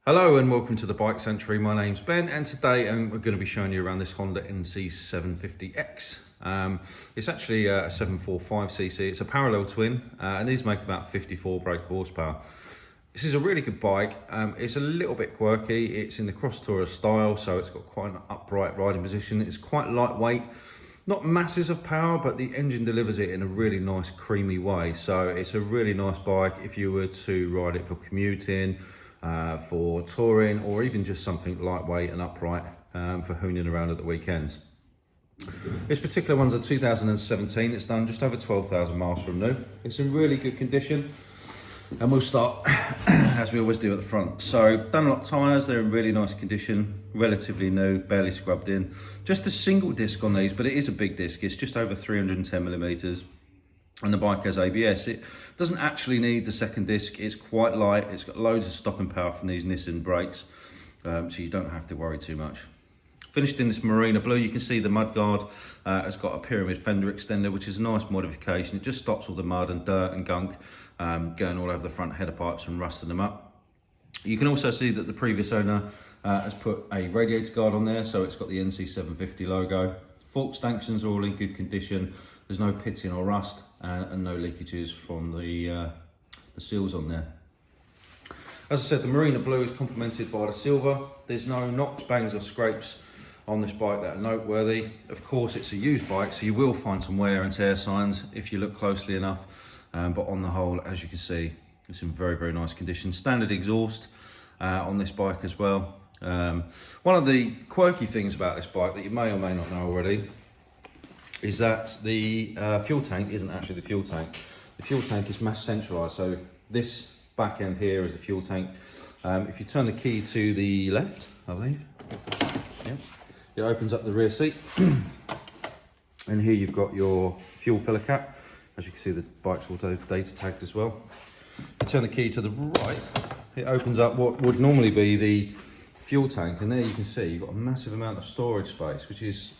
Hello and welcome to the Bike Century. My name's Ben and today we're going to be showing you around this Honda NC750X. It's actually a 745cc, it's a parallel twin and these make about 54 brake horsepower. This is a really good bike. It's a little bit quirky, it's in the cross tourer style, so it's got quite an upright riding position. It's quite lightweight, not masses of power, but the engine delivers it in a really nice creamy way. So it's a really nice bike if you were to ride it for commuting, for touring, or even just something lightweight and upright for hooning around at the weekends. This particular one's a 2017. It's done just over 12,000 miles from new. It's in really good condition, and we'll start as we always do at the front. So Dunlop tyres, they're in really nice condition, relatively new, barely scrubbed in. Just a single disc on these, but it is a big disc. It's just over 310 millimeters. And the bike has ABS. It doesn't actually need the second disc. It's quite light. It's got loads of stopping power from these Nissan brakes, so you don't have to worry too much. Finished in this marina blue. You can see the mudguard has got a pyramid fender extender, which is a nice modification. It just stops all the mud and dirt and gunk going all over the front header pipes and rusting them up. You can also see that the previous owner has put a radiator guard on there, so it's got the NC750 logo. Fork stanchions are all in good condition. There's no pitting or rust and no leakages from the seals on there. As I said, the marina blue is complemented by the silver. There's no knocks, bangs or scrapes on this bike that are noteworthy. Of course, it's a used bike, so you will find some wear and tear signs if you look closely enough. But on the whole, as you can see, it's in very, very nice condition. Standard exhaust on this bike as well. One of the quirky things about this bike that you may or may not know already is that the fuel tank isn't actually the fuel tank. The fuel tank is mass centralised, so this back end here is a fuel tank. If you turn the key to the left, I believe, yep, it opens up the rear seat, and here you've got your fuel filler cap. As you can see, the bike's auto data tagged as well. If you turn the key to the right, it opens up what would normally be the fuel tank, and there you can see you've got a massive amount of storage space, which is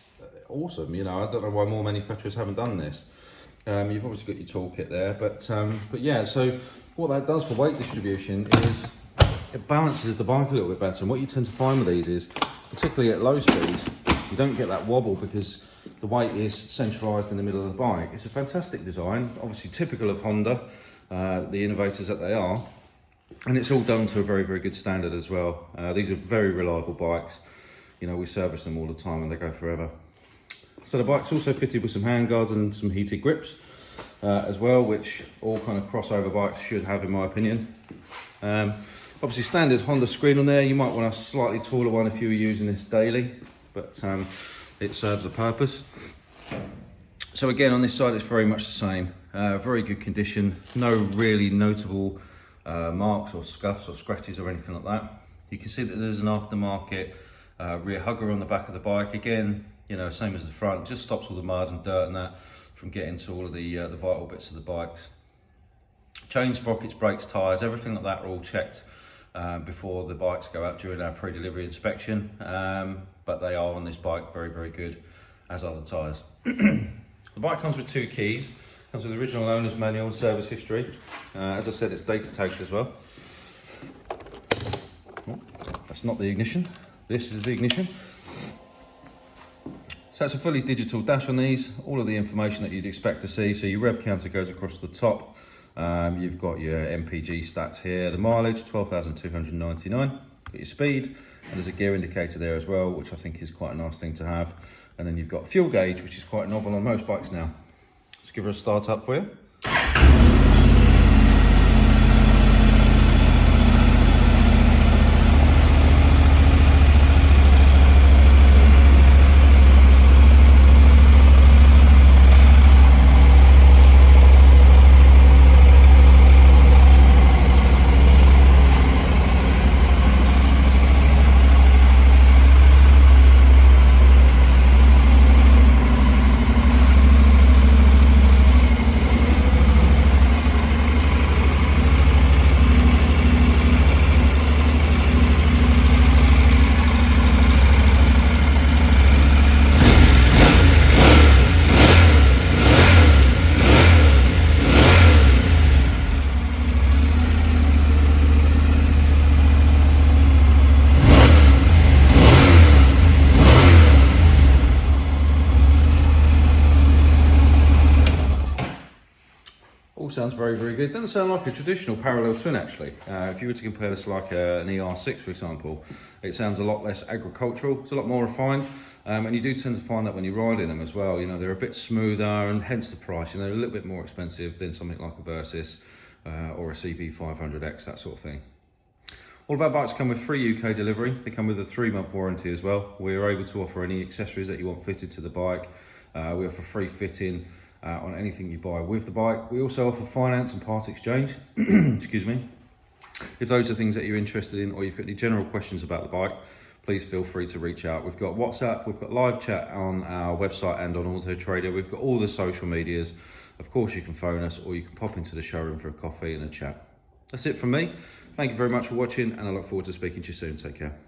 awesome. You know, I don't know why more manufacturers haven't done this. You've obviously got your toolkit there, but yeah, so what that does for weight distribution is it balances the bike a little bit better. And what you tend to find with these is, particularly at low speeds, you don't get that wobble because the weight is centralised in the middle of the bike. It's a fantastic design, obviously typical of Honda, the innovators that they are, and it's all done to a very, very good standard as well. These are very reliable bikes. You know, we service them all the time and they go forever. So the bike's also fitted with some handguards and some heated grips as well, which all kind of crossover bikes should have, in my opinion. Obviously standard Honda screen on there. You might want a slightly taller one if you were using this daily, but it serves a purpose. So again, on this side, it's very much the same. Very good condition. No really notable marks or scuffs or scratches or anything like that. You can see that there's an aftermarket rear hugger on the back of the bike. Again, you know, same as the front, just stops all the mud and dirt and that from getting to all of the vital bits of the bikes. Chain sprockets, brakes, tyres, everything like that are all checked before the bikes go out during our pre-delivery inspection. But they are on this bike very, very good, as are the tyres. The bike comes with 2 keys, comes with the original owner's manual and service history. As I said, it's data tagged as well. Oh, that's not the ignition, this is the ignition. So it's a fully digital dash on these, all of the information that you'd expect to see. So your rev counter goes across the top. You've got your MPG stats here, the mileage, 12,299. Got your speed, and there's a gear indicator there as well, which I think is quite a nice thing to have. And then you've got a fuel gauge, which is quite novel on most bikes now. Let's give her a start up for you. sounds very, very good. Doesn't sound like a traditional parallel twin, actually. If you were to compare this like an ER6, for example, it sounds a lot less agricultural. It's a lot more refined. And you do tend to find that when you ride in them as well. You know, they're a bit smoother, and hence the price. You know, they're a little bit more expensive than something like a Versys or a CB500X, that sort of thing. All of our bikes come with free UK delivery. They come with a 3-month warranty as well. We're able to offer any accessories that you want fitted to the bike. We offer free fitting on anything you buy with the bike. We also offer finance and part exchange. Excuse me. If those are things that you're interested in, or you've got any general questions about the bike, please feel free to reach out. We've got WhatsApp, we've got live chat on our website and on Auto Trader. We've got all the social medias. Of course, you can phone us, or you can pop into the showroom for a coffee and a chat. That's it from me. Thank you very much for watching, and I look forward to speaking to you soon. Take care.